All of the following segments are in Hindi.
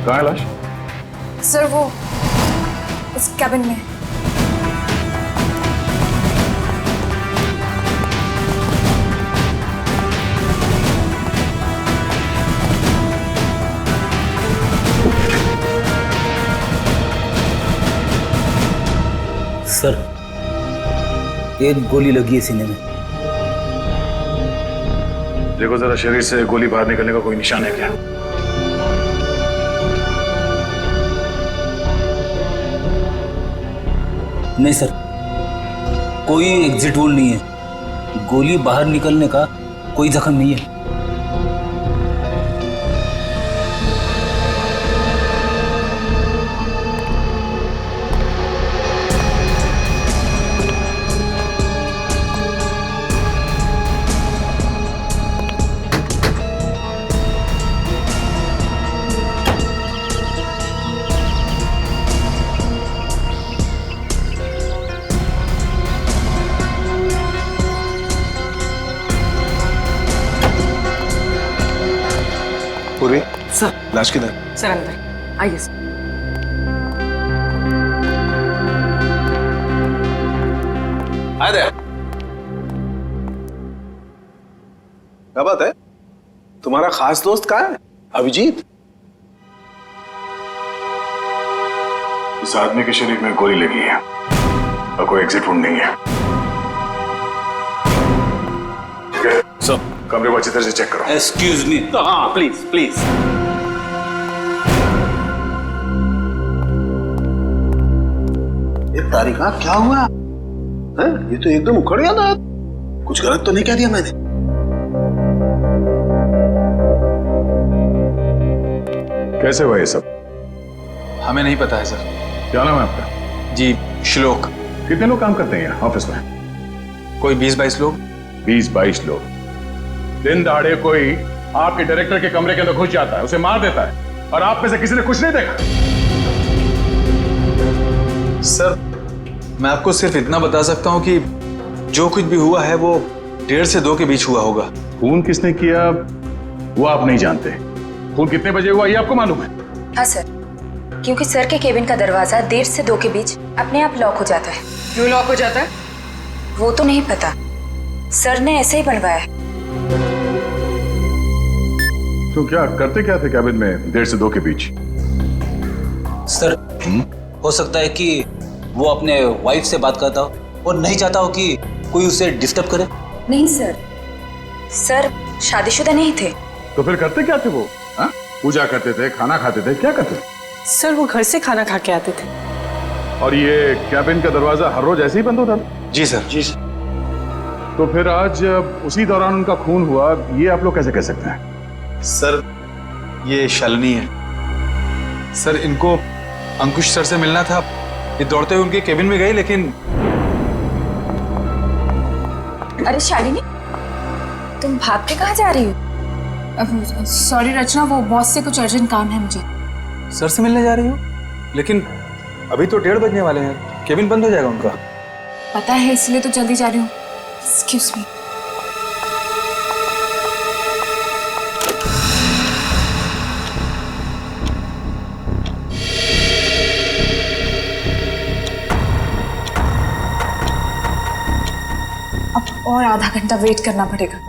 कहाँ है लाश? सर वो उस कैबिन में। सर, एक गोली लगी है सीने में। देखो जरा, शरीर से गोली बाहर निकलने का कोई निशान है क्या? नहीं सर, कोई एग्जिट वोल नहीं है। गोली बाहर निकलने का कोई जख्म नहीं है। पूर्वी, सर। लाश किधर? सर अंदर आइए सर। क्या बात है? तुम्हारा खास दोस्त कहाँ है? अभिजीत? इस आदमी के शरीर में गोली लगी है और कोई एग्जिट वुंड नहीं है। सर, कमरे को अच्छी तरह से चेक करो। Excuse me. हाँ प्लीज प्लीज। ये तारिका क्या हुआ है? ये तो एकदम उखड़ गया था। कुछ गलत तो नहीं कह दिया मैंने? कैसे हुआ ये सब? हमें नहीं पता है सर। क्या नाम है आपका? जी, श्लोक। कितने लोग काम करते हैं यहाँ ऑफिस में? कोई 20-22 लोग। 20-22 लोग। दिन दहाड़े कोई आपके डायरेक्टर के कमरे के अंदर घुस जाता है, उसे मार देता है, और आप में से किसी ने कुछ नहीं देखा? सर, मैं आपको सिर्फ इतना बता सकता हूँ कि जो कुछ भी हुआ है वो 1:30 से 2 के बीच हुआ होगा। खून किसने किया वो आप नहीं जानते। खून कितने बजे हुआ ये आपको मालूम है? हाँ सर, क्योंकि सर के केबिन का दरवाजा 1:30 से 2 के बीच अपने आप लॉक हो जाता है। क्यों लॉक हो जाता है? वो तो नहीं पता, सर ने ऐसे ही बनवाया है। तो क्या करते क्या थे कैबिन में 1:30 से 2 के बीच? सर, हो सकता है कि वो अपने वाइफ से बात करता हो और नहीं चाहता हो कि कोई उसे डिस्टर्ब करे। नहीं सर, सर शादीशुदा नहीं थे। तो फिर करते क्या थे वो? हाँ? पूजा करते थे, खाना खाते थे, क्या करते थे? सर वो घर से खाना खा के आते थे। और ये कैबिन का दरवाजा हर रोज ऐसे ही बंद होता था? जी सर। जी सर। तो फिर आज उसी दौरान उनका खून हुआ, ये आप लोग कैसे कह सकते हैं? सर, ये शालिनी है। सर, इनको अंकुश सर से मिलना था। ये दौड़ते हुए उनके केबिन में गए, लेकिन अरे शालिनी, तुम भाग के कहाँ जा रही हो? सॉरी रचना, वो बॉस से कुछ अर्जेंट काम है मुझे। सर से मिलने जा रही हो? लेकिन अभी तो 1:30 बजने वाले हैं, केबिन बंद हो जाएगा उनका। पता है, इसलिए तो जल्दी जा रही हूँ। Excuse me. अब और आधा घंटा वेट करना पड़ेगा।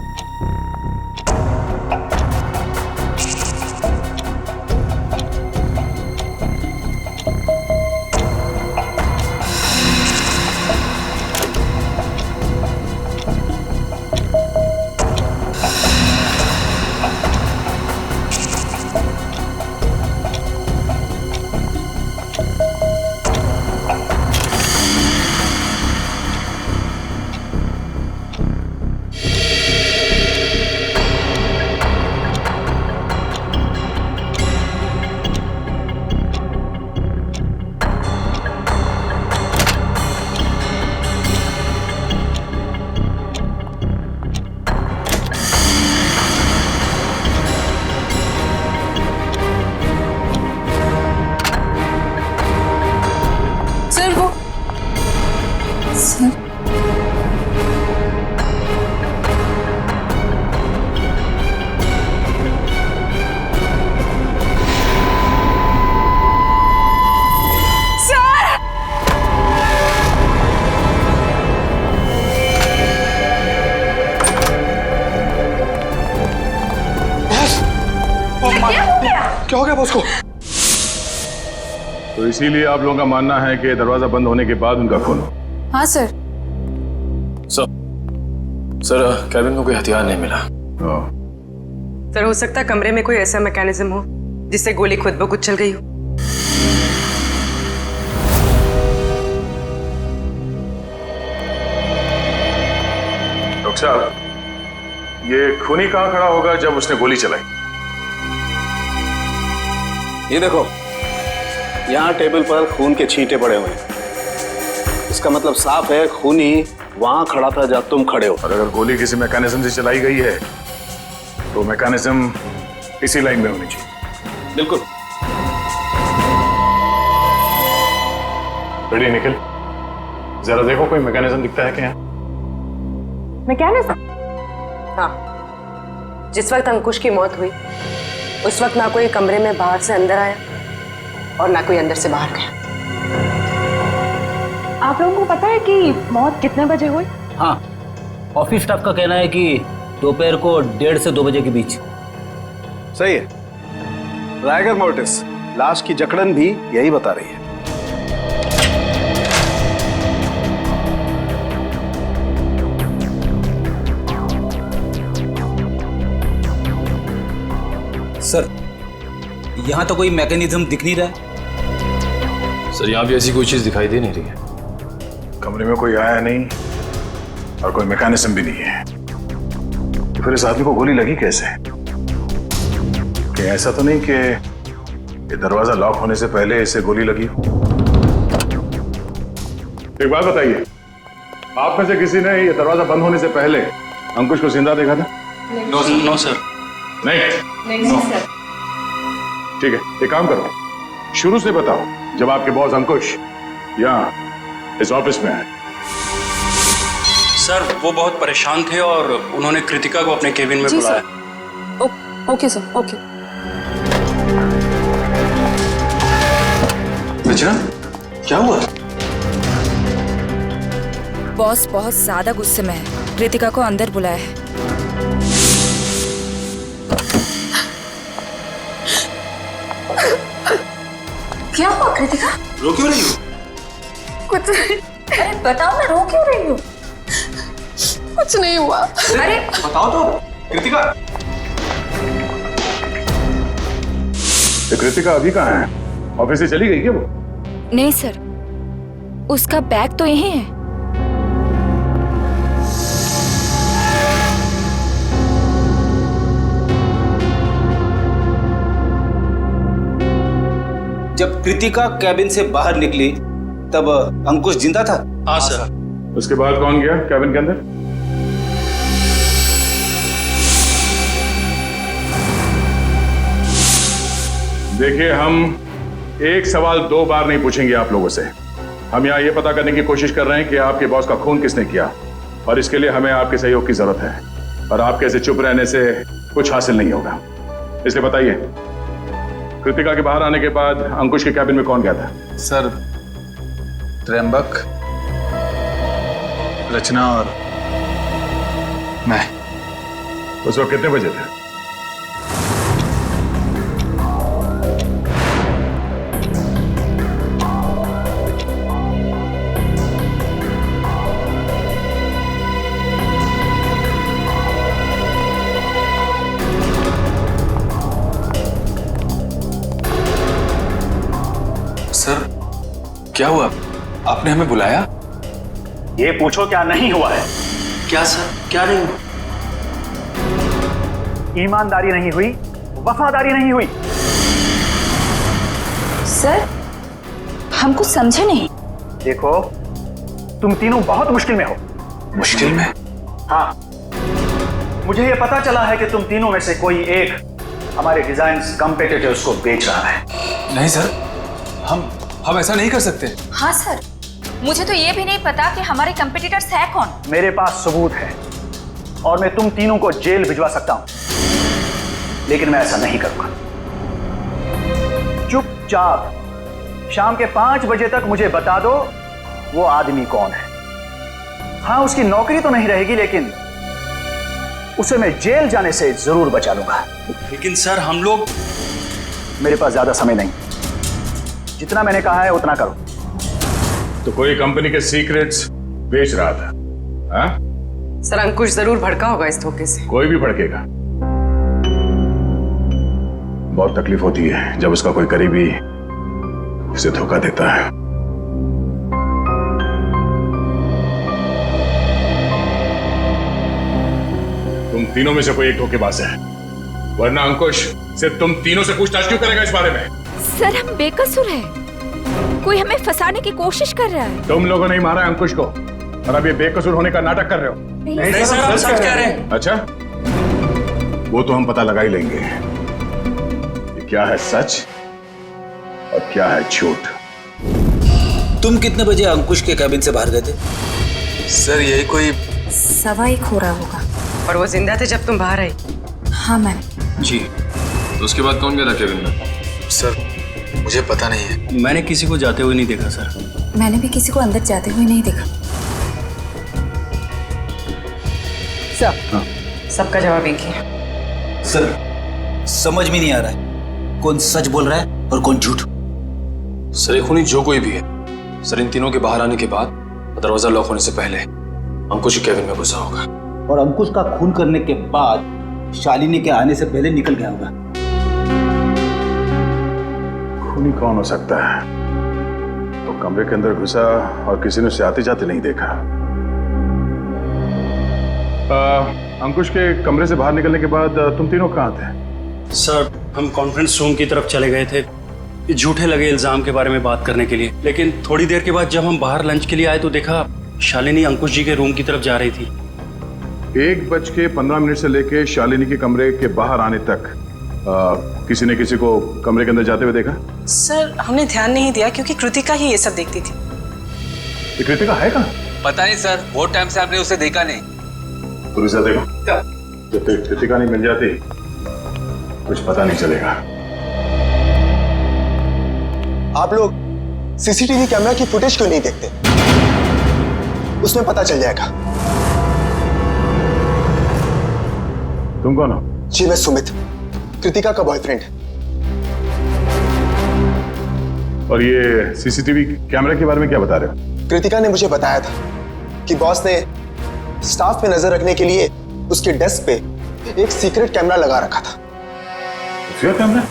क्या हो गया बॉस को? तो इसीलिए आप लोगों का मानना है कि दरवाजा बंद होने के बाद उनका खून हो। हाँ सर। सर कैबिन में कोई हथियार नहीं मिला। सर हो सकता है कमरे में कोई ऐसा मैकेनिज्म हो जिससे गोली खुद ब खुद चल गई हो। डॉक्टर साहब, ये खूनी कहाँ खड़ा होगा जब उसने गोली चलाई? ये देखो, यहाँ टेबल पर खून के छींटे पड़े हुए हैं। इसका मतलब साफ है खूनी वहां खड़ा था जब तुम खड़े हो। और अगर गोली किसी मैकेनिज्म से चलाई गई है तो मैकेनिज्म इसी लाइन में होनी चाहिए। बिल्कुल। रेडी निखिल, जरा देखो कोई मैकेनिज्म दिखता है क्या? मैकेनिज्म? हाँ, जिस वक्त अंकुश की मौत हुई उस वक्त ना कोई कमरे में बाहर से अंदर आया और ना कोई अंदर से बाहर गया। आप लोगों को पता है कि मौत कितने बजे हुई? हाँ, ऑफिस स्टाफ का कहना है कि दोपहर को 1:30 से 2 बजे के बीच। सही है। राइगर मोर्टिस, लाश की जकड़न भी यही बता रही है। सर, यहाँ तो कोई मैकेनिज्म दिख नहीं रहा है। सर यहाँ भी ऐसी कोई चीज दिखाई दे नहीं रही है। कमरे में कोई आया नहीं और कोई मैकेनिज्म भी नहीं है, तो फिर इस आदमी को गोली लगी कैसे? कि ऐसा तो नहीं कि ये दरवाजा लॉक होने से पहले इसे गोली लगी हो? एक बात बताइए, आप में से किसी ने ये दरवाजा बंद होने से पहले अंकुश को जिंदा देखा था? No sir. नहीं सर। ठीक है, एक काम करो, शुरू से बताओ जब आपके बॉस अंकुश यहाँ इस ऑफिस में आए। सर वो बहुत परेशान थे और उन्होंने कृतिका को अपने केबिन में जी बुलाया। Sir. Okay sir, okay. Rachna, क्या हुआ? बॉस बहुत ज्यादा गुस्से में है, कृतिका को अंदर बुलाया है। क्या हुआ कृतिका? रो क्यों रही हो? कुछ नहीं, अरे बताओ ना, रो क्यों रही हो? कुछ नहीं हुआ। अरे बताओ तो कृतिका। तो कृतिका अभी कहाँ है? ऑफिस से चली गई क्या वो? नहीं सर, उसका बैग तो यहीं है। जब कृतिका कैबिन से बाहर निकली तब अंकुश जिंदा था? हाँ सर। उसके बाद कौन गया कैबिन के अंदर? देखिए, हम एक सवाल 2 बार नहीं पूछेंगे आप लोगों से। हम यहाँ ये पता करने की कोशिश कर रहे हैं कि आपके बॉस का खून किसने किया, और इसके लिए हमें आपके सहयोग की जरूरत है। और आपके ऐसे चुप रहने से कुछ हासिल नहीं होगा, इसलिए बताइए, कृतिका के बाहर आने के बाद अंकुश के कैबिन में कौन गया था? सर, त्र्यंबक, रचना और मैं। उस वक्त कितने बजे थे? सर, क्या हुआ? आपने हमें बुलाया? ये पूछो क्या नहीं हुआ है। क्या सर, क्या नहीं हुआ? ईमानदारी नहीं हुई, वफादारी नहीं हुई। सर, हम कुछ समझे नहीं। देखो, तुम तीनों बहुत मुश्किल में हो। मुश्किल में? हाँ, मुझे ये पता चला है कि तुम तीनों में से कोई एक हमारे डिजाइन्स कॉम्पिटिटर्स को बेच रहा है। नहीं सर, हम ऐसा नहीं कर सकते। हाँ सर, मुझे तो ये भी नहीं पता कि हमारे कंपटीटर्स है कौन। मेरे पास सबूत है और मैं तुम तीनों को जेल भिजवा सकता हूं, लेकिन मैं ऐसा नहीं करूंगा। चुपचाप शाम के 5 बजे तक मुझे बता दो वो आदमी कौन है। हाँ, उसकी नौकरी तो नहीं रहेगी, लेकिन उसे मैं जेल जाने से जरूर बचा लूंगा। लेकिन सर, हम लोग मेरे पास ज्यादा समय नहीं, जितना मैंने कहा है उतना करो। तो कोई कंपनी के सीक्रेट्स बेच रहा था? हाँ? सर अंकुश जरूर भड़का होगा इस धोखे से। कोई भी भड़केगा। बहुत तकलीफ होती है जब उसका कोई करीबी उसे धोखा देता है। तुम तीनों में से कोई एक धोखेबाज है, वरना अंकुश सिर्फ तुम तीनों से पूछताछ क्यों करेगा इस बारे में? सर हम बेकसूर हैं, कोई हमें फंसाने की कोशिश कर रहा है। तुम लोगों ने ही मारा अंकुश को और अब ये बेकसूर होने का नाटक कर रहे हो। नहीं सर, हम सच कह रहे हैं। अच्छा, वो तो हम पता लगा ही लेंगे कि क्या है सच और क्या है झूठ। तुम कितने बजे अंकुश के कैबिन से बाहर गए थे? सर यही कोई 1:15 हो रहा होगा। और वो जिंदा थे जब तुम बाहर आई? हाँ मैम। जी, तो उसके बाद कौन गया था केबिन में? सर मुझे पता नहीं है। मैंने किसी को जाते हुए नहीं देखा सर। मैंने भी किसी को अंदर जाते हुए नहीं देखा। सबका जवाब एक ही है। सर समझ में नहीं आ रहा है कौन सच बोल रहा है और कौन झूठ। सर ये खूनी जो कोई भी है, सर इन तीनों के बाहर आने के बाद दरवाजा लॉक होने से पहले अंकुश के कैबिन में घुसा होगा और अंकुश का खून करने के बाद शालिनी के आने से पहले निकल गया होगा। खूनी कौन हो सकता है? तो कमरे के अंदर घुसा और किसी ने उसे आते जाते नहीं देखा। अंकुश के कमरे से बाहर निकलने के बाद तुम तीनों कहाँ थे? सर हम कॉन्फ्रेंस रूम की तरफ चले गए थे ये झूठे लगे इल्जाम के बारे में बात करने के लिए, लेकिन थोड़ी देर के बाद जब हम बाहर लंच के लिए आए तो देखा शालिनी अंकुश जी के रूम की तरफ जा रही थी। 1:15 से लेके शालिनी के कमरे के बाहर आने तक किसी ने किसी को कमरे के अंदर जाते हुए देखा? सर हमने ध्यान नहीं दिया क्योंकि कृतिका ही ये सब देखती थी। ये कृतिका है कहाँ? पता नहीं सर, बहुत टाइम से आपने उसे देखा नहीं। पुलिस देखो, जब तक कृतिका नहीं मिल जाती कुछ पता नहीं चलेगा। आप लोग सीसीटीवी कैमरा की फुटेज क्यों नहीं देखते? उसमें पता चल जाएगा। तुम कौन हो? जी मैं सुमित, कृतिका का बॉयफ्रेंड। और ये सीसीटीवी कैमरा के बारे में क्या बता रहे हो? कृतिका ने मुझे बताया था कि बॉस ने स्टाफ पे नजर रखने के लिए उसके डेस्क पे एक सीक्रेट कैमरा लगा रखा था। खुफिया कैमरा?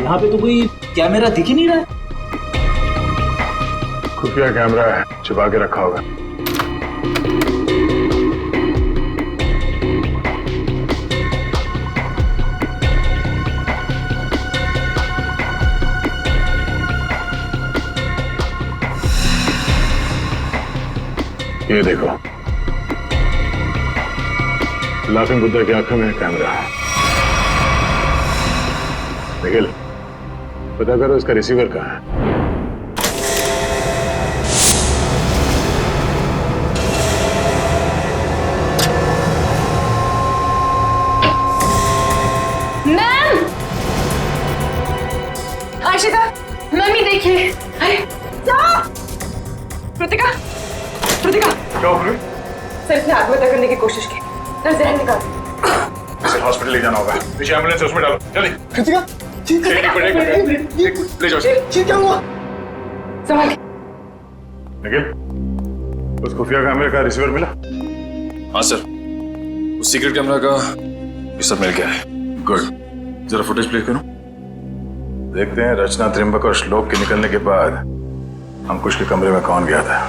यहाँ पे तो कोई कैमरा दिख ही नहीं रहा है। खुफिया कैमरा है, छुपा के रखा होगा। ये देखो, लाफिंग बुद्धा की आंखों में कैमरा है। निखिल, पता करो इसका रिसीवर कहाँ है। मैम! आशिता, मम्मी देखिए। कृतिका, कृतिका। क्या हो गया? सर इसने आत्महत्या करने की कोशिश की। सर जहर निकाल। इसे हॉस्पिटल ले जाना होगा। पीछे एम्बुलेंस उसमें डालो, चलिए। कृतिका, ले जाओ। क्या हुआ? संभाल। निखिल, उस खुफिया कैमरे का रिसीवर मिला? हाँ सर, उस सीक्रेट कैमरा का ये सब मिल गया है। गुड, जरा फुटेज प्ले करो। देखते हैं रचना, त्रिंबक और श्लोक के निकलने के बाद अंकुश के कमरे में कौन गया था।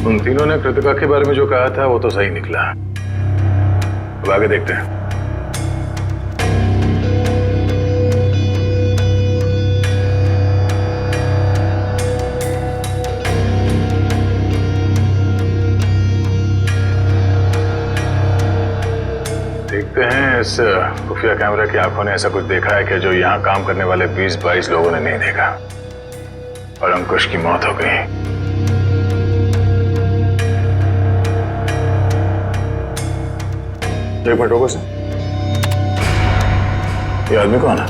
उन तीनों ने कृतिका के बारे में जो कहा था वो तो सही निकला। अब आगे देखते हैं। लगते हैं इस खुफिया कैमरे की आंखों ने ऐसा कुछ देखा है कि जो यहाँ काम करने वाले 20-22 लोगों ने नहीं देखा, और अंकुश की मौत हो गई। एक मिनट रुको सर, ये आदमी कौन है?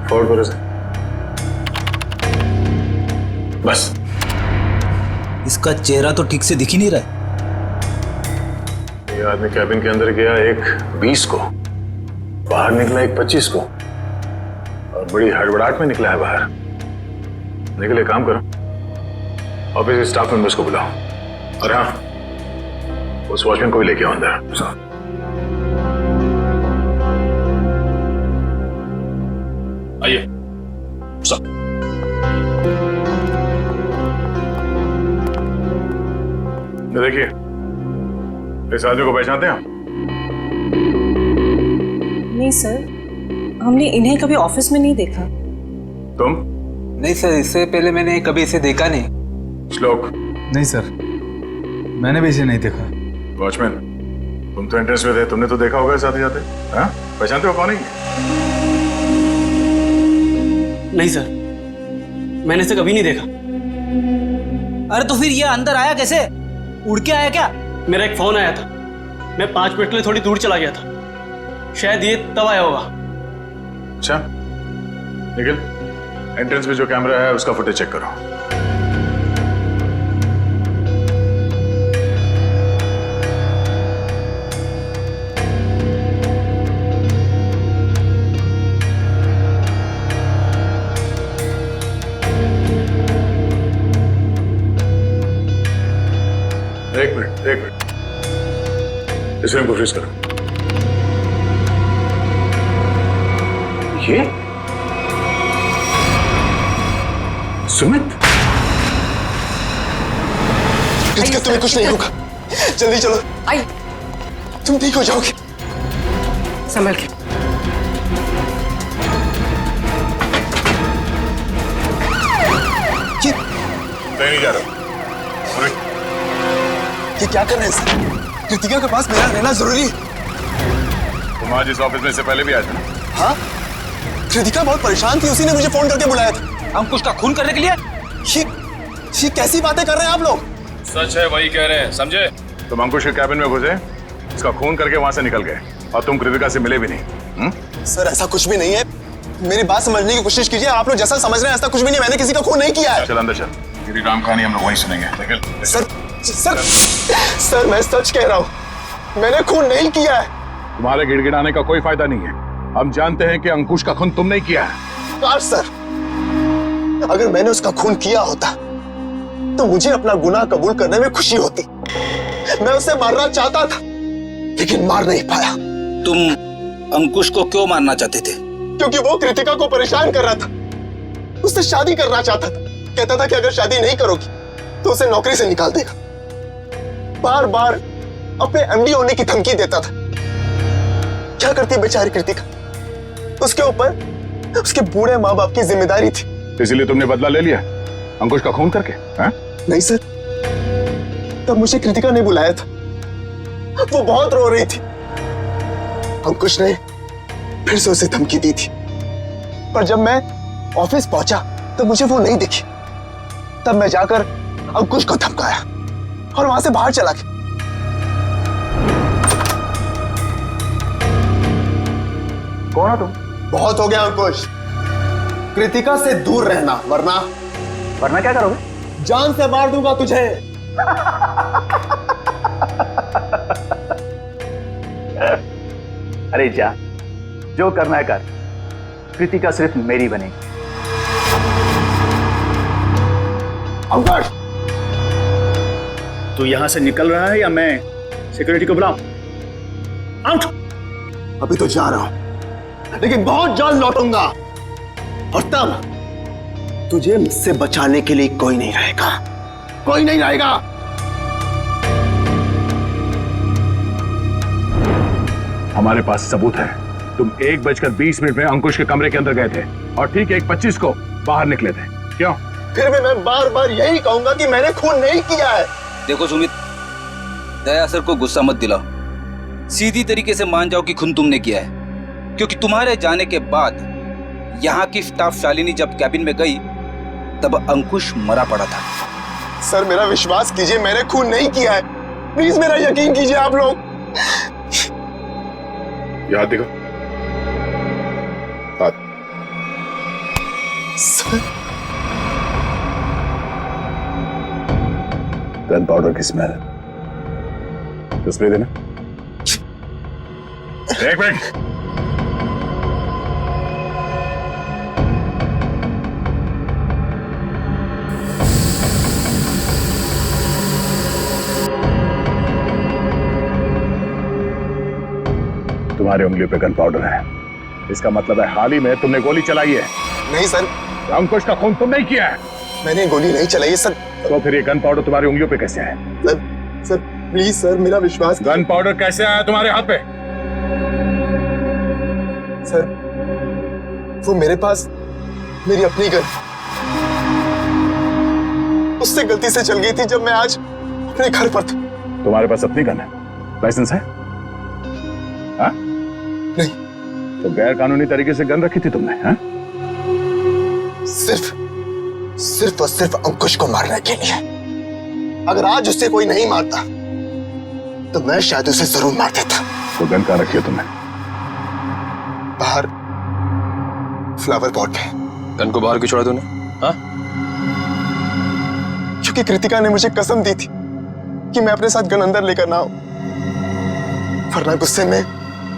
फॉरवर्ड करो सर। बस इसका चेहरा तो ठीक से दिख ही नहीं रहा है। ये आदमी कैबिन के अंदर गया एक 20 को, बाहर निकला एक 25 को, और बड़ी हड़बड़ाहट में निकला है बाहर। निकले, काम करो, ऑफिस के स्टाफ मेंबर्स को बुलाओ, और हाँ, उस वॉचमैन को भी लेके आओ अंदर। आइए सब। देखिए, इस आदमी को पहचानते हैं आप? नहीं सर, हमने इन्हें कभी ऑफिस में नहीं देखा। तुम? नहीं सर, इससे पहले मैंने कभी इसे देखा नहीं। श्लोक? नहीं सर, मैंने भी इसे नहीं देखा। वॉचमैन, तुम तो एंट्रेंस में थे, तुमने तो देखा होगा साथ ही जाते। हाँ, पहचानते हो कौन है? नहीं सर, मैंने इसे कभी नहीं देखा। अरे तो फिर ये अंदर आया कैसे? उड़ के आया क्या? मेरा एक फोन आया था, मैं 5 मिनट के लिए थोड़ी दूर चला गया था, शायद ये तब आया होगा। अच्छा, निखिल, एंट्रेंस में जो कैमरा है उसका फुटेज चेक करो। एक मिनट, इस फिल्म को फ्रीज करो। ये सुमित? कृतिका, तुम्हें कुछ नहीं होगा, जल्दी चलो। आई, तुम ठीक हो जाओगे। संभल के। नहीं जा रहा। ये क्या कर रहे हैं सर? कृतिका के पास मेरा रहना जरूरी है। तुम आज इस ऑफिस में से पहले भी आए थे ना? हाँ, कृतिका बहुत परेशान थी, उसी ने मुझे फोन करके बुलाया था। अंकुश का खून करने के लिए? ये कैसी बातें कर रहे हैं आप लोग? सच है, वही कह रहे हैं, समझे? तुम अंकुश के कैबिन में घुसे, इसका खून करके वहां से निकल गए, और तुम कृतिका से मिले भी नहीं। सर, ऐसा कुछ भी नहीं है, मेरी बात समझने की कोशिश कीजिए। आप लोग जैसा समझ रहे हैं ऐसा कुछ भी नहीं, मैंने किसी का खून नहीं किया है। चल अंदर चल, तेरी राम कहानी हम लोग वहीं सुनेंगे। सर, मैं सच कह रहा हूँ, मैंने खून नहीं किया है। तुम्हारे गिड़गिड़ाने का कोई फायदा नहीं है, हम जानते हैं कि अंकुश का खून तुम नहीं किया है। काश सर, अगर मैंने उसका खून किया होता तो मुझे अपना गुनाह कबूल करने में खुशी होती। मैं उसे मारना चाहता था, लेकिन मार नहीं पाया। तुम अंकुश को क्यों मारना चाहते थे? क्योंकि वो कृतिका को परेशान कर रहा था, उससे शादी करना चाहता था। कहता था कि अगर शादी नहीं करोगी तो उसे नौकरी से निकाल देगा। बार बार अपने एमडी होने की धमकी देता था। क्या करती बेचारी कृतिका, उसके ऊपर उसके बूढ़े माँ बाप की जिम्मेदारी थी। इसलिए तुमने बदला ले लिया अंकुश का खून करके? नहीं सर, तब मुझे कृतिका ने बुलाया था, वो बहुत रो रही थी। अंकुश ने फिर से उसे धमकी दी थी, पर जब मैं ऑफिस पहुंचा तो मुझे वो नहीं दिखी। तब मैं जाकर अंकुश को धमकाया और वहां से बाहर चला गया। कौन हो तुम? बहुत हो गया अंकुश, कृतिका से दूर रहना, वरना क्या करोगे? जान से मार दूंगा तुझे। अरे जा, जो करना है कर, कृतिका सिर्फ मेरी बनेगी। अंकुश, तू यहां से निकल रहा है या मैं सिक्योरिटी को बुलाऊं? आउट। अभी तो जा रहा हूं, लेकिन बहुत जल्द लौटूंगा, और तब तुझे मुझसे बचाने के लिए कोई नहीं रहेगा, कोई नहीं रहेगा। हमारे पास सबूत है, तुम 1:20 में अंकुश के कमरे के अंदर गए थे और ठीक 1:25 को बाहर निकले थे। क्यों? फिर भी मैं बार बार यही कहूंगा कि मैंने खून नहीं किया है। देखो सुमित, दया सर को गुस्सा मत दिलाओ, सीधी तरीके से मान जाओ कि खून तुमने किया है, क्योंकि तुम्हारे जाने के बाद यहाँ की स्टाफ शालिनी जब कैबिन में गई तब अंकुश मरा पड़ा था। सर मेरा विश्वास कीजिए, मैंने खून नहीं किया है, प्लीज मेरा यकीन कीजिए आप लोग। याद देखो, हाथ। सर गन पाउडर की स्मेल, तो स्प्रे देना। एक मिनट, तुम्हारी उंगलियों पे गन पाउडर है, इसका मतलब है हाल ही में तुमने गोली चलाई है। नहीं सर, अंकुश का खून तुमने ही किया है। मैंने गोली नहीं चलाई है सर। तो फिर ये गन पाउडर तुम्हारी उंगलियों पे कैसे आया? सर प्लीज सर मेरा विश्वास। गन पाउडर कैसे आया तुम्हारे हाथ पे? सर वो मेरे पास मेरी अपनी गन, उससे गलती से चल गई थी जब मैं आज अपने घर पर था। तुम्हारे पास अपनी गन है? लाइसेंस है? हाँ? नहीं। तो गैर कानूनी तरीके से गन रखी थी तुमने? हाँ? सिर्फ और सिर्फ अंकुश को मारने के लिए। अगर आज उससे कोई नहीं मारता तो मैं शायद उसे जरूर मार देता। तो गन कहाँ रखी है तुमने? बाहर फ्लावर पॉट में। गन को बाहर क्यों छोड़ा तूने? हाँ? क्योंकि कृतिका ने मुझे कसम दी थी कि मैं अपने साथ गन अंदर लेकर ना आऊं, वरना गुस्से में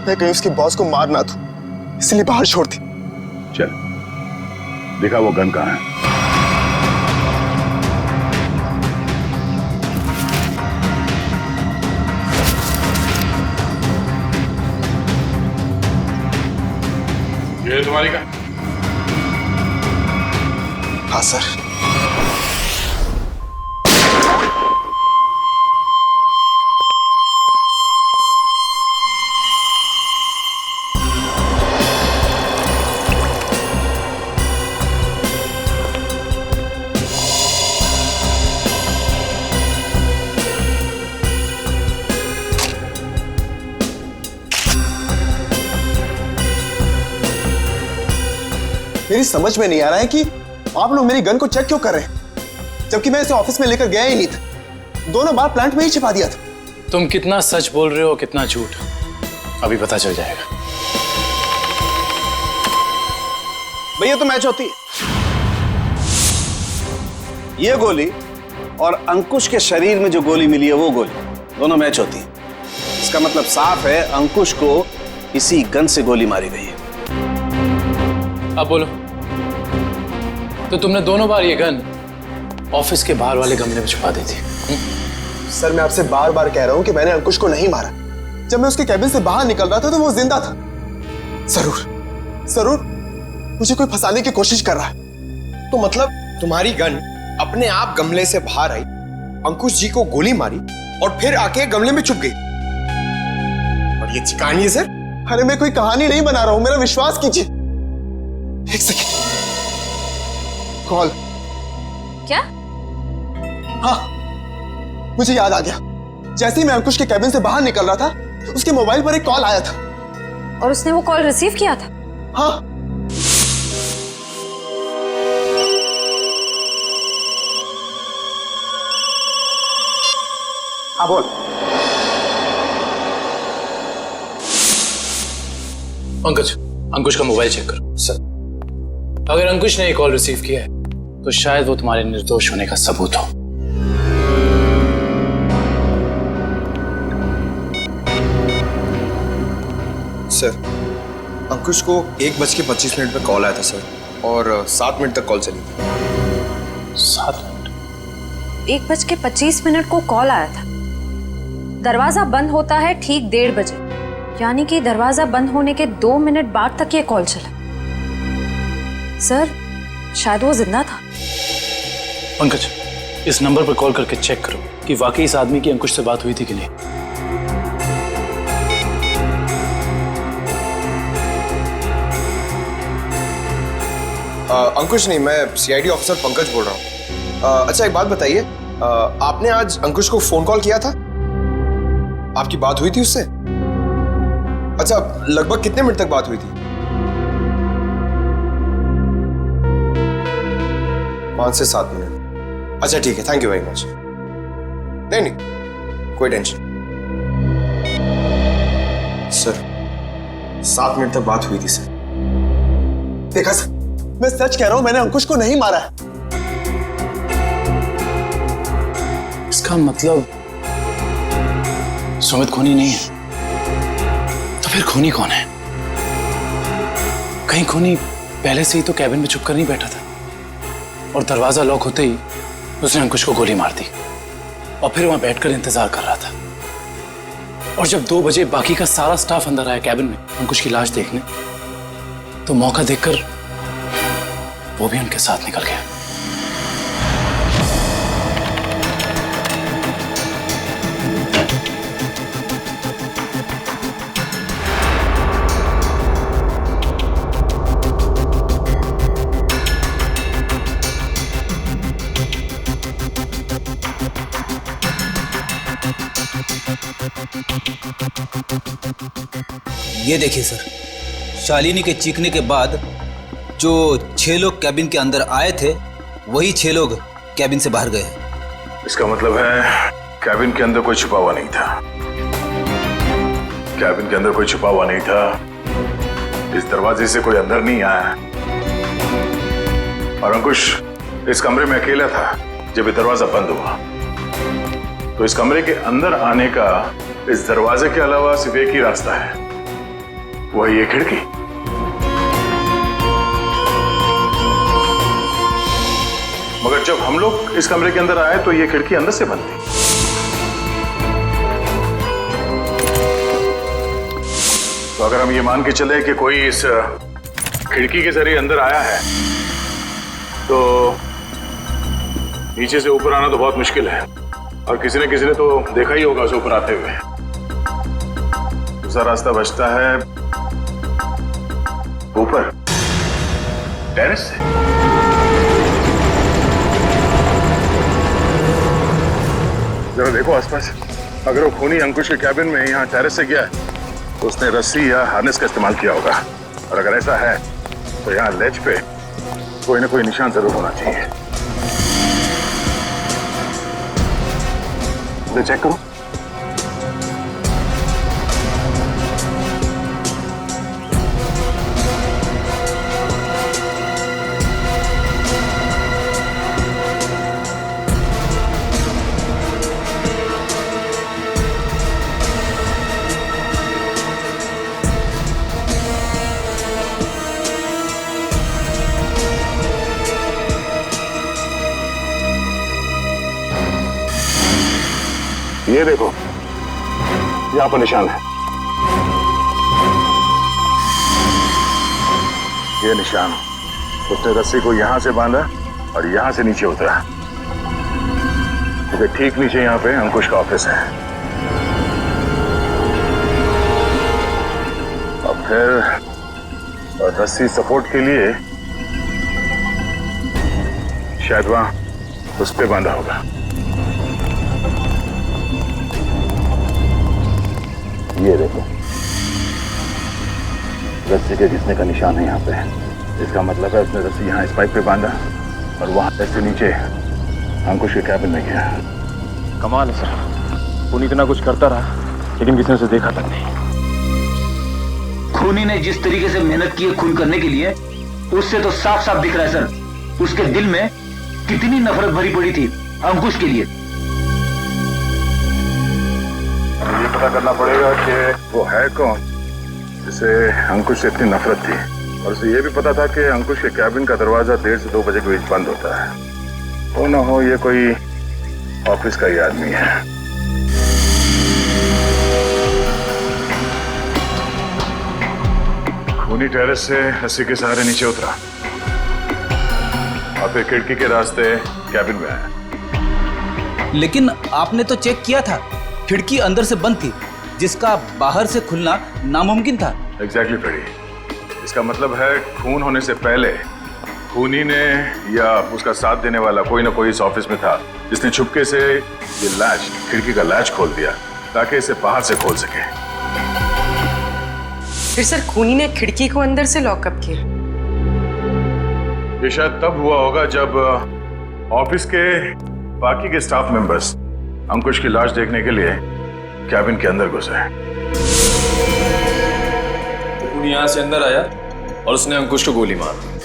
मैं कहीं उसकी बॉस को मार ना दूं, इसलिए बाहर छोड़ दी। चल दिखा वो गन कहाँ है। ये तुम्हारी गन? हाँ सर। मेरी समझ में नहीं आ रहा है कि आप लोग मेरी गन को चेक क्यों कर रहे हैं, जबकि मैं इसे ऑफिस में लेकर गया ही नहीं था। दोनों बार प्लांट में ही छिपा दिया था। तुम कितना सच बोल रहे हो कितना झूठ अभी पता चल जाएगा। भैया तो मैच होती है। ये गोली और अंकुश के शरीर में जो गोली मिली है वो गोली, दोनों मैच होती है। इसका मतलब साफ है अंकुश को इसी गन से गोली मारी गई है। अब बोलो, तो तुमने दोनों बार ये गन ऑफिस के बाहर वाले गमले में छुपा दी थी? सर मैं आपसे बार बार कह रहा हूं कि मैंने अंकुश को नहीं मारा। जब मैं उसके कैबिन से बाहर निकल रहा था तो वो जिंदा था। जरूर मुझे कोई फंसाने की कोशिश कर रहा है। तो मतलब तुम्हारी गन अपने आप गमले से बाहर आई, अंकुश जी को गोली मारी और फिर आके गमले में छुप गई। और ये कहानी है सर? अरे मैं कोई कहानी नहीं बना रहा हूं, मेरा विश्वास कीजिए। एक सेकंड, कॉल। क्या? हाँ मुझे याद आ गया। जैसे ही मैं अंकुश के कैबिन से बाहर निकल रहा था उसके मोबाइल पर एक कॉल आया था। और उसने वो कॉल रिसीव किया था? हाँ। हाँ बोल। पंकज, अंकुश का मोबाइल चेक करो। सर। अगर अंकुश ने ये कॉल रिसीव किया है तो शायद वो तुम्हारे निर्दोष होने का सबूत हो। सर अंकुश को 1:25 पे कॉल आया था सर, और 7 मिनट तक कॉल चली थी। 7 मिनट? 1:25 को कॉल आया था। दरवाजा बंद होता है ठीक 1:30 बजे, यानी कि दरवाजा बंद होने के 2 मिनट बाद तक ये कॉल चला। सर शायद वो जिंदा था। पंकज, इस नंबर पर कॉल करके चेक करो कि वाकई इस आदमी की अंकुश से बात हुई थी कि नहीं। अंकुश नहीं, मैं सीआईडी ऑफिसर पंकज बोल रहा हूँ। अच्छा एक बात बताइए, आपने आज अंकुश को फोन कॉल किया था? आपकी बात हुई थी उससे? अच्छा, लगभग कितने मिनट तक बात हुई थी? 5 से 7 मिनट। अच्छा ठीक है, थैंक यू वेरी मच। नहीं, कोई टेंशन। सर 7 मिनट तक बात हुई थी सर। देखा सर, मैं सच कह रहा हूं, मैंने अंकुश को नहीं मारा है। इसका मतलब सुमित खूनी नहीं है, तो फिर खूनी कौन है? कहीं खूनी पहले से ही तो कैबिन में छुपकर नहीं बैठा था और दरवाजा लॉक होते ही उसने अंकुश को गोली मार दी और फिर वहां बैठकर इंतजार कर रहा था। और जब 2 बजे बाकी का सारा स्टाफ अंदर आया कैबिन में अंकुश की लाश देखने, तो मौका देखकर वो भी उनके साथ निकल गया। ये देखिए सर, शालिनी के चीखने के बाद जो 6 लोग कैबिन के अंदर आए थे, वही 6 लोग कैबिन से बाहर गए। इसका मतलब है कैबिन के अंदर कोई छुपा हुआ नहीं था। कैबिन के अंदर कोई छुपा हुआ नहीं था। इस दरवाजे से कोई अंदर नहीं आया और अंकुश इस कमरे में अकेला था जब ये दरवाजा बंद हुआ। तो इस कमरे के अंदर आने का इस दरवाजे के अलावा सिर्फ एक ही रास्ता है, वही ये खिड़की। मगर जब हम लोग इस कमरे के अंदर आए तो ये खिड़की अंदर से बंद थी। तो अगर हम ये मान के चले कि कोई इस खिड़की के जरिए अंदर आया है, तो नीचे से ऊपर आना तो बहुत मुश्किल है और किसी ने तो देखा ही होगा उसे ऊपर आते हुए। दूसरा रास्ता बचता है ऊपर टेरेस से। जरा देखो आसपास, अगर वो खूनी अंकुश के कैबिन में यहाँ टेरेस से गया तो उसने रस्सी या हार्नेस का इस्तेमाल किया होगा, और अगर ऐसा है तो यहाँ लेज पे कोई ना कोई निशान जरूर होना चाहिए। तो चेक करो। ये देखो, यहां पर निशान है। ये निशान, उसने रस्सी को यहां से बांधा और यहां से नीचे उतरा, क्योंकि ठीक नीचे यहां पे अंकुश का ऑफिस है। और फिर रस्सी सपोर्ट के लिए शायद वहां उस पे बांधा होगा। ये देखो, रस्सी के घिसने का निशान है यहाँ पे। इसका मतलब है उसने रस्सी यहाँ इस पाइप पे बांधा और वहां से नीचे अंकुश के कैबिन में गया। कमाल है सर, खूनी इतना कुछ करता रहा लेकिन किसी ने उसे देखा तक नहीं। खूनी ने जिस तरीके से मेहनत की है खून करने के लिए, उससे तो साफ साफ दिख रहा है सर, उसके दिल में कितनी नफरत भरी पड़ी थी अंकुश के लिए। ये पता करना पड़ेगा कि वो है कौन जिसे अंकुश से इतनी नफरत थी, और उसे ये भी पता था कि अंकुश के कैबिन का दरवाजा 1:30 से 2 बजे के बीच बंद होता है। तो ना हो ये कोई ऑफिस का ही आदमी है। खूनी टेरेस से रस्सी के सहारे नीचे उतरा और फिर खिड़की के रास्ते कैबिन में आया। लेकिन आपने तो चेक किया था, खिड़की अंदर से बंद थी, जिसका बाहर से खुलना नामुमकिन था। Exactly Freddy. इसका मतलब है खून होने से पहले खूनी ने या उसका साथ देने वाला कोई ना कोई इस ऑफिस में था जिसने छुपके से ये लैच, खिड़की का लैच खोल दिया ताकि इसे बाहर से खोल सके। फिर सर खूनी ने खिड़की को अंदर से लॉकअप किया। ये शायद तब हुआ होगा जब ऑफिस के बाकी के स्टाफ मेंबर्स अंकुश की लाश देखने के लिए कैबिन के अंदर घुसे। खूनी यहाँ से अंदर आया और उसने अंकुश को गोली मार दी।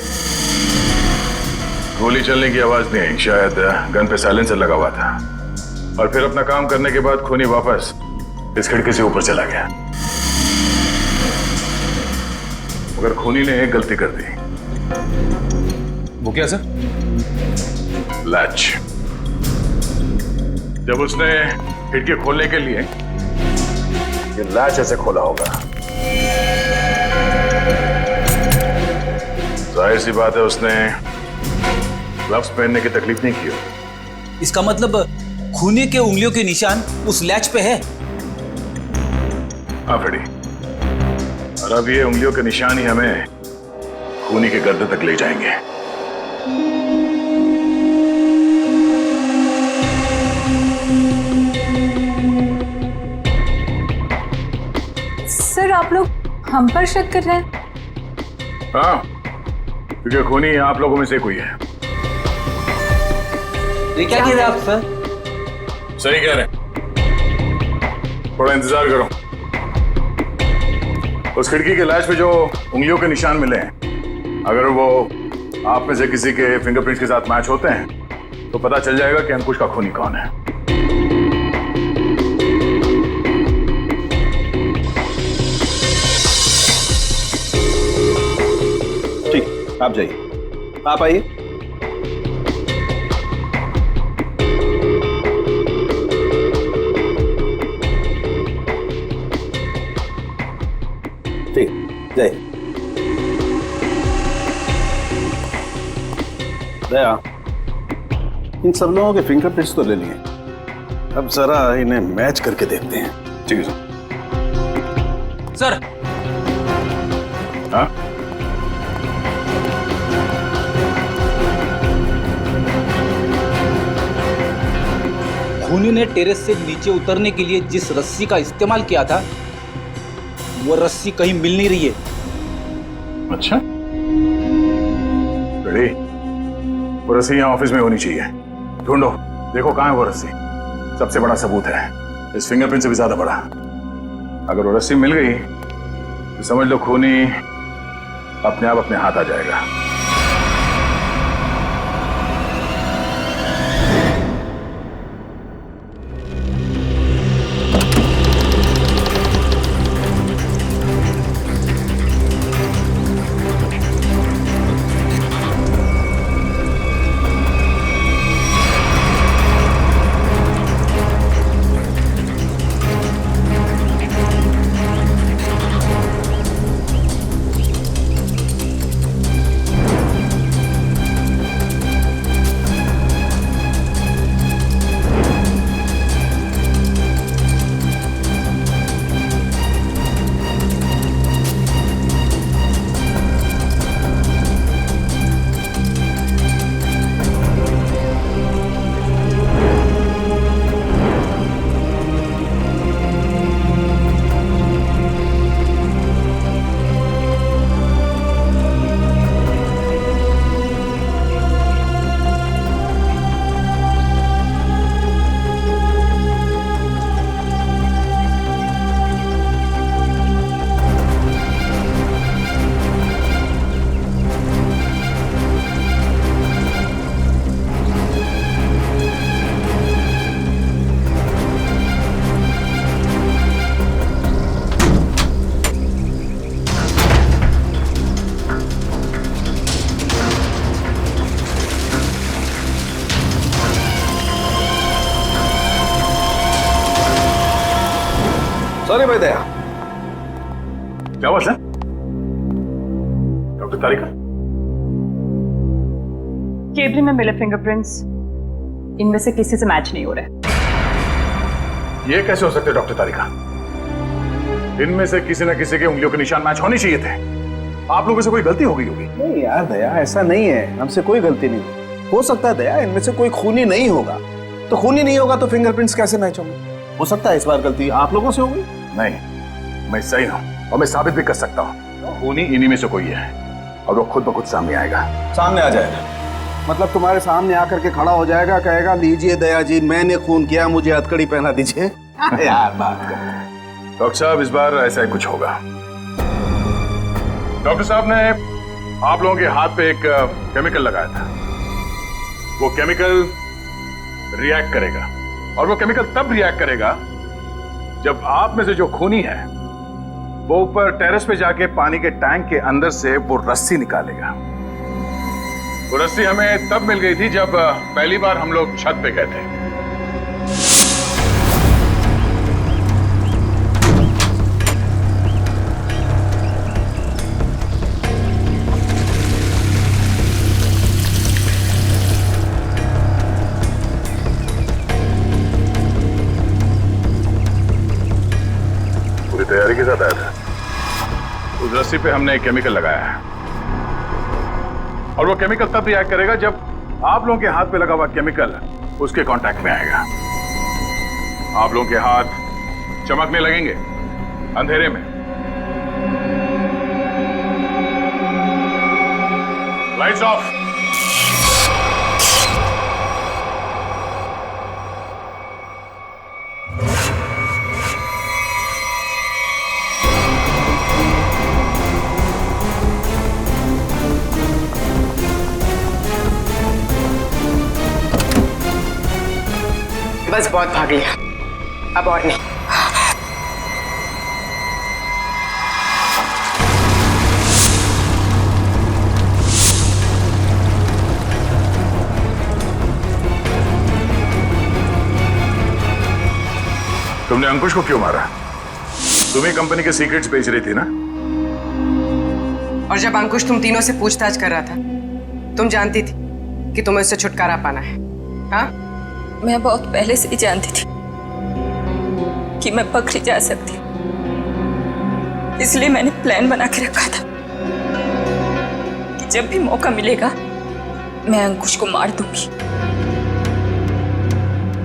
गोली चलने की आवाज नहीं आई, शायद गन पे साइलेंसर लगा हुआ था। और फिर अपना काम करने के बाद खूनी वापस इस खिड़की से ऊपर चला गया। मगर खूनी ने एक गलती कर दी। वो क्या सर? लैच। जब उसने खिड़की खोलने के लिए ये लैच ऐसे खोला होगा, जाहिर सी बात है उसने ग्लव्स पहनने की तकलीफ नहीं की हो। इसका मतलब खूनी के उंगलियों के निशान उस लैच पे है। हाँ फ्रेडी, और अब ये उंगलियों के निशान ही हमें खूनी के गर्दन तक ले जाएंगे। सर आप लोग हम पर शक कर रहे हैं? हाँ, क्योंकि खूनी आप लोगों में से कोई है। ये क्या कह रहे हैं आप सर? सही कह रहे हैं। थोड़ा इंतजार करो। उस खिड़की के लैच पे जो उंगलियों के निशान मिले हैं, अगर वो आप में से किसी के फिंगरप्रिंट्स के साथ मैच होते हैं तो पता चल जाएगा कि अंकुश का खूनी कौन है। ठीक, आप जाइए। आप आइए। ठीक, जाइए। दया, इन सब लोगों के फिंगरप्रिंट्स तो ले लिए, अब जरा इन्हें मैच करके देखते हैं। ठीक है सर। सर, हाँ? खूनी ने टेरेस से नीचे उतरने के लिए जिस रस्सी का इस्तेमाल किया था वो रस्सी कहीं मिल नहीं रही है। अच्छा, रेडी? वो रस्सी यहाँ ऑफिस में होनी चाहिए। ढूंढो, देखो कहाँ है वो रस्सी। सबसे बड़ा सबूत है, इस फिंगरप्रिंट से भी ज्यादा बड़ा। अगर वो रस्सी मिल गई तो समझ लो खूनी अपने आप अपने हाथ आ जाएगा। सॉरी भाई दया। क्या हुआ सर? डॉक्टर तारिका, केबल में मिले फिंगरप्रिंट्स इनमें से किसी से मैच नहीं हो रहे। ये कैसे हो सकते डॉक्टर तारिका? इनमें से किसी न किसी के उंगलियों के निशान मैच होने चाहिए थे। आप लोगों से कोई गलती हो गई होगी। नहीं यार दया, ऐसा नहीं है, हमसे कोई गलती नहीं। हो सकता है दया इनमें से कोई खूनी नहीं होगा, तो खूनी नहीं होगा तो फिंगरप्रिंट्स कैसे मैच होंगे? हो सकता है इस बार गलती आप लोगों से होगी। नहीं, मैं सही हूँ और मैं साबित भी कर सकता हूँ। खूनी इन्हीं में से कोई है और वो खुद ब खुद सामने आएगा। सामने आ जाएगा मतलब तुम्हारे सामने आकर के खड़ा हो जाएगा, कहेगा लीजिए दया जी मैंने खून किया, मुझे हथकड़ी पहना दीजिए। यार बात कर। डॉक्टर साहब इस बार ऐसा ही कुछ होगा। डॉक्टर साहब ने आप लोगों के हाथ पे एक केमिकल लगाया था। वो केमिकल रिएक्ट करेगा और वो केमिकल तब रिएक्ट करेगा जब आप में से जो खूनी है वो ऊपर टेरेस पे जाके पानी के टैंक के अंदर से वो रस्सी निकालेगा। वो रस्सी हमें तब मिल गई थी जब पहली बार हम लोग छत पे गए थे। पूरी तैयारी के साथ आया था। उस रस्सी पे हमने एक केमिकल लगाया है और वो केमिकल तब रिएक्ट करेगा जब आप लोगों के हाथ पे लगा हुआ केमिकल उसके कांटेक्ट में आएगा। आप लोगों के हाथ चमकने लगेंगे अंधेरे में। Lights off. बस बहुत भाग लिया, अब और नहीं। तुमने अंकुश को क्यों मारा? तुम ही कंपनी के सीक्रेट्स बेच रही थी ना? और जब अंकुश तुम तीनों से पूछताछ कर रहा था, तुम जानती थी कि तुम्हें उससे छुटकारा पाना है। हाँ, मैं बहुत पहले से ही जानती थी कि मैं पकड़ी जा सकती, इसलिए मैंने प्लान बना के रखा था कि जब भी मौका मिलेगा मैं अंकुश को मार दूंगी।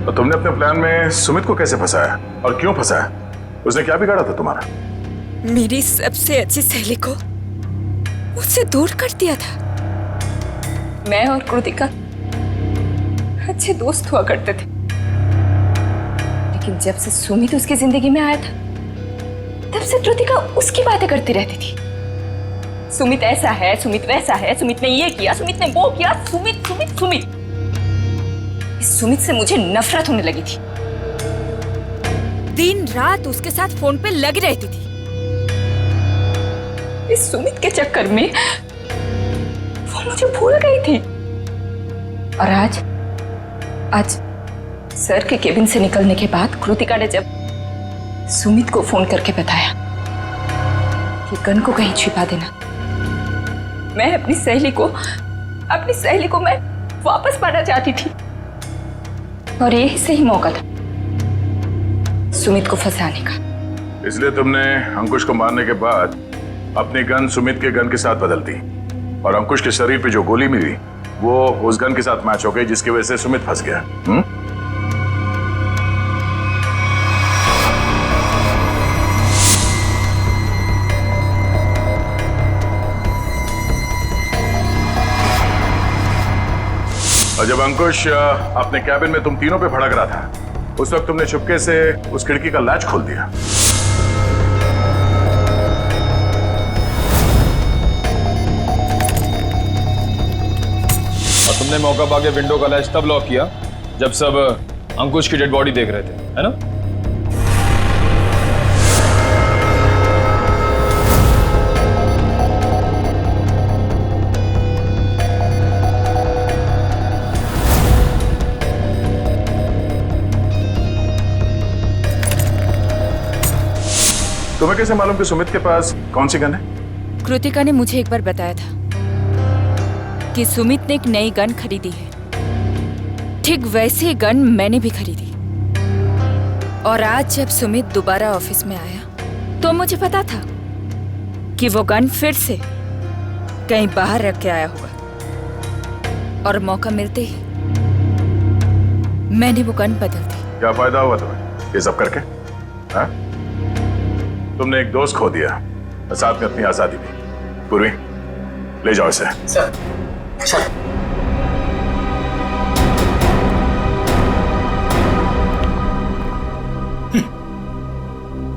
और तुमने अपने प्लान में सुमित को कैसे फंसाया और क्यों फंसाया? उसने क्या बिगाड़ा था तुम्हारा? मेरी सबसे अच्छी सहेली को मुझसे दूर कर दिया था। मैं और कृतिका अच्छे दोस्त हुआ करते थे, लेकिन जब से सुमित उसकी जिंदगी में आया था तब से कृतिका उसकी बातें करती रहती थी। सुमित ऐसा है, सुमित वैसा है, सुमित ने ये किया, सुमित ने वो किया, सुमित सुमित सुमित। इस सुमित से मुझे नफरत होने लगी थी। दिन रात उसके साथ फोन पे लगी रहती थी। इस सुमित के चक्कर में वो मुझे भूल गई थी। और आज सर के केबिन से निकलने के बाद कृतिका ने जब सुमित को फोन करके बताया कि गन को कहीं छिपा देना, मैं अपनी सहेली को मैं वापस पाना चाहती थी। और यही सही मौका था सुमित को फंसाने का। इसलिए तुमने अंकुश को मारने के बाद अपनी गन सुमित के गन के साथ बदल दी और अंकुश के शरीर पे जो गोली मिली वो उस गन के साथ मैच हो गई, जिसकी वजह से सुमित फंस गया। और जब अंकुश अपने कैबिन में तुम तीनों पे भड़क रहा था, उस वक्त तुमने चुपके से उस खिड़की का लैच खोल दिया। और तुमने मौका पाके विंडो का लैच तब लॉक किया जब सब अंकुश की डेड बॉडी देख रहे थे, है ना? तुम्हें कैसे मालूम कि सुमित के पास कौन सी गन है? कृतिका ने मुझे एक बार बताया था कि सुमित ने एक नई गन खरीदी है। ठीक वैसी गन मैंने भी खरीदी। और आज जब सुमित दोबारा ऑफिस में आया तो मुझे पता था कि वो गन फिर से कहीं बाहर रख के आया होगा और मौका मिलते ही मैंने वो गन बदल दी। क्या फायदा हुआ तुम्हें ये सब करके? हाँ? तुमने एक दोस्त खो दिया और साथ में अपनी आजादी भी। पूर्वी, ले जाओ इसे। Sir, sir.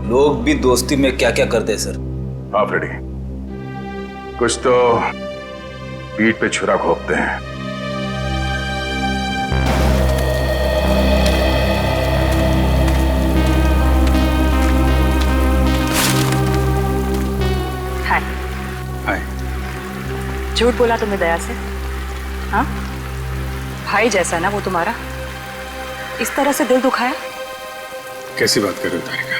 लोग भी दोस्ती में क्या क्या करते हैं सर। हाँ फ्रेडी, कुछ तो पीठ पे छुरा घोंपते हैं। हाय। हाय। झूठ बोला तुमने दया से? हाँ, भाई जैसा ना वो तुम्हारा, इस तरह से दिल दुखाया? कैसी बात कर रहे हो तारिका?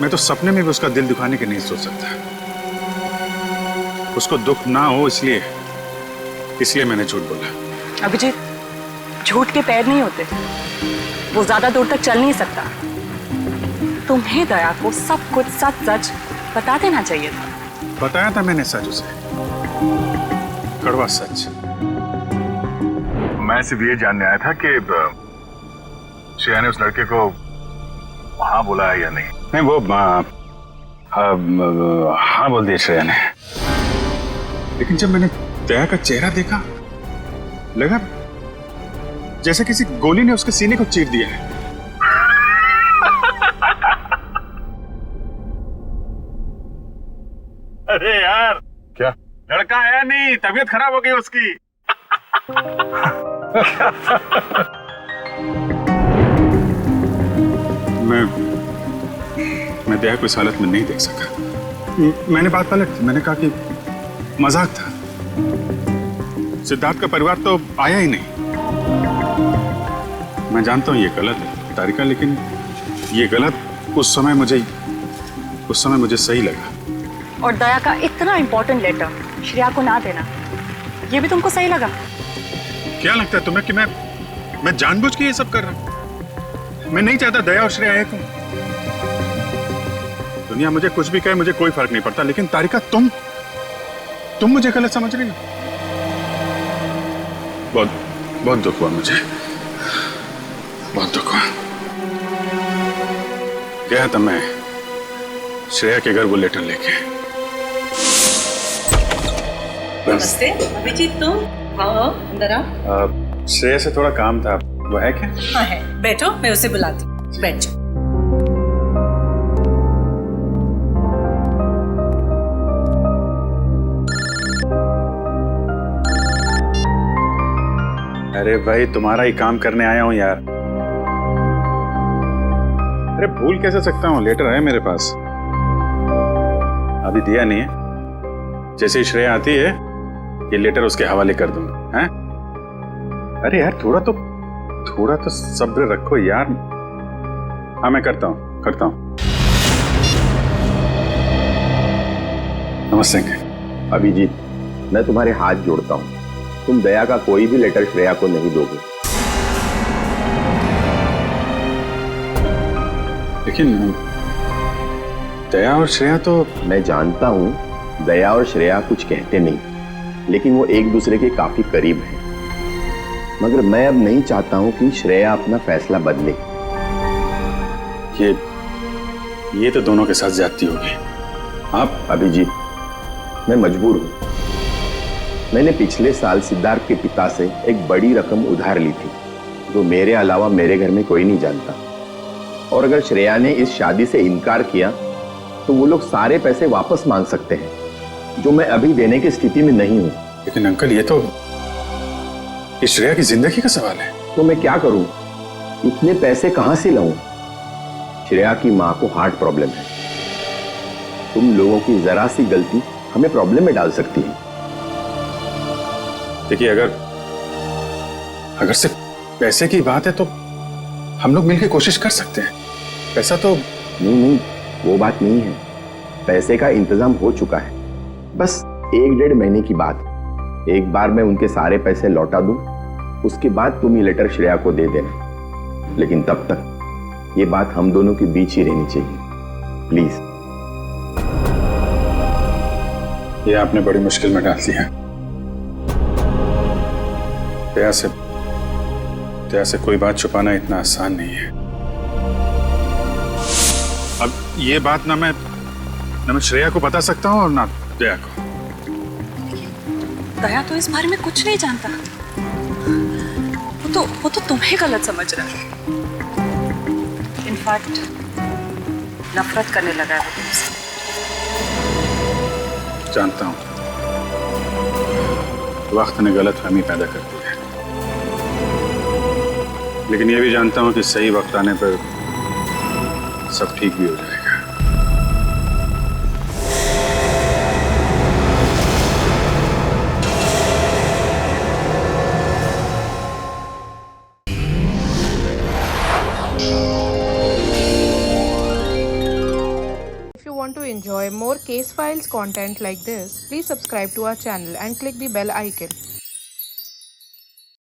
मैं तो सपने में भी उसका दिल दुखाने की नहीं सोच सकता। उसको दुख ना हो इसलिए मैंने झूठ बोला। अभिजीत, झूठ के पैर नहीं होते, वो ज्यादा दूर तक चल नहीं सकता। तुम्हें दया को सब कुछ सच सच बता देना चाहिए था। बताया था मैंने सच उसे, कड़वा सच। मैं सिर्फ ये जानने आया था कि श्रेया ने उस लड़के को हाँ बोला है या नहीं। नहीं, वो हाँ बोल दिया श्रेया ने, लेकिन जब मैंने दया का चेहरा देखा लगा जैसे किसी गोली ने उसके सीने को चीर दिया है। अरे यार, क्या लड़का आया नहीं, तबीयत खराब हो गई उसकी। मैं दया को इस हालत में नहीं देख सका। मैंने बात पलट दी, मैंने कहा कि मजाक था। सिद्धार्थ का परिवार तो आया ही नहीं। मैं जानता हूं ये गलत है तारिका, लेकिन ये गलत उस समय मुझे सही लगा। और दया का इतना इंपॉर्टेंट लेटर श्रेया को ना देना, ये भी तुमको सही लगा? क्या लगता है तुम्हें कि मैं जानबूझ के ये सब कर रहा हूं? मैं नहीं चाहता दया और श्रेया आए। दुनिया मुझे कुछ भी कहे, मुझे कोई फर्क नहीं पड़ता, लेकिन तारिका तुम मुझे गलत समझ रही हो। बहुत दुख हुआ मुझे, बहुत दुख हुआ। गया था मैं श्रेया के घर वो लेटर लेके। नमस्ते अभिजीत, तुम आओ अंदर आओ। श्रेया से थोड़ा काम था, वो है क्या? हाँ है, बैठो, मैं उसे बुलाती हूँ, बैठ जाओ। अरे भाई, तुम्हारा ही काम करने आया हूं यार। अरे भूल कैसे सकता हूं, लेटर है मेरे पास, अभी दिया नहीं है। जैसे ही श्रेया आती है ये लेटर उसके हवाले कर दूंगा। हैं? अरे यार थोड़ा तो सब्र रखो यार। हाँ मैं करता हूं। नमस्ते। अभिजीत, मैं तुम्हारे हाथ जोड़ता हूं, तुम दया का कोई भी लेटर श्रेया को नहीं दोगे। लेकिन दया और श्रेया तो... मैं जानता हूं दया और श्रेया कुछ कहते नहीं, लेकिन वो एक दूसरे के काफी करीब हैं। मगर मैं अब नहीं चाहता हूं कि श्रेया अपना फैसला बदले। ये तो दोनों के साथ ज्यादती होगी। आप... अभिजीत, मैं मजबूर हूं। मैंने पिछले साल सिद्धार्थ के पिता से एक बड़ी रकम उधार ली थी, जो मेरे अलावा मेरे घर में कोई नहीं जानता। और अगर श्रेया ने इस शादी से इनकार किया तो वो लोग सारे पैसे वापस मांग सकते हैं, जो मैं अभी देने की स्थिति में नहीं हूं। लेकिन अंकल, ये तो श्रेया की जिंदगी का सवाल है। तो मैं क्या करूं? इतने पैसे कहां से लाऊं? श्रेया की मां को हार्ट प्रॉब्लम है। तुम लोगों की जरा सी गलती हमें प्रॉब्लम में डाल सकती है। देखिए, अगर सिर्फ पैसे की बात है तो हम लोग मिलकर कोशिश कर सकते हैं। पैसा तो... नहीं, वो बात नहीं है। पैसे का इंतजाम हो चुका है, बस 1-1.5 महीने की बात। एक बार मैं उनके सारे पैसे लौटा दूं, उसके बाद तुम ये लेटर श्रेया को दे देना। लेकिन तब तक ये बात हम दोनों के बीच ही रहनी चाहिए, प्लीज। ये आपने बड़ी मुश्किल में डाल दिया। दया से कोई बात छुपाना इतना आसान नहीं है। अब ये बात ना मैं श्रेया को बता सकता हूँ और ना दया को। दया तो इस बारे में कुछ नहीं जानता। वो तो तुम्हें गलत समझ रहा है। इनफैक्ट नफरत करने लगा है वो तुमसे। जानता हूँ, वक्त ने गलतफहमी पैदा कर दी है, लेकिन ये भी जानता हूँ कि सही वक्त आने पर सब ठीक भी हो जाएगा। If you want to enjoy more case files content like this, please subscribe to our channel and click the bell icon.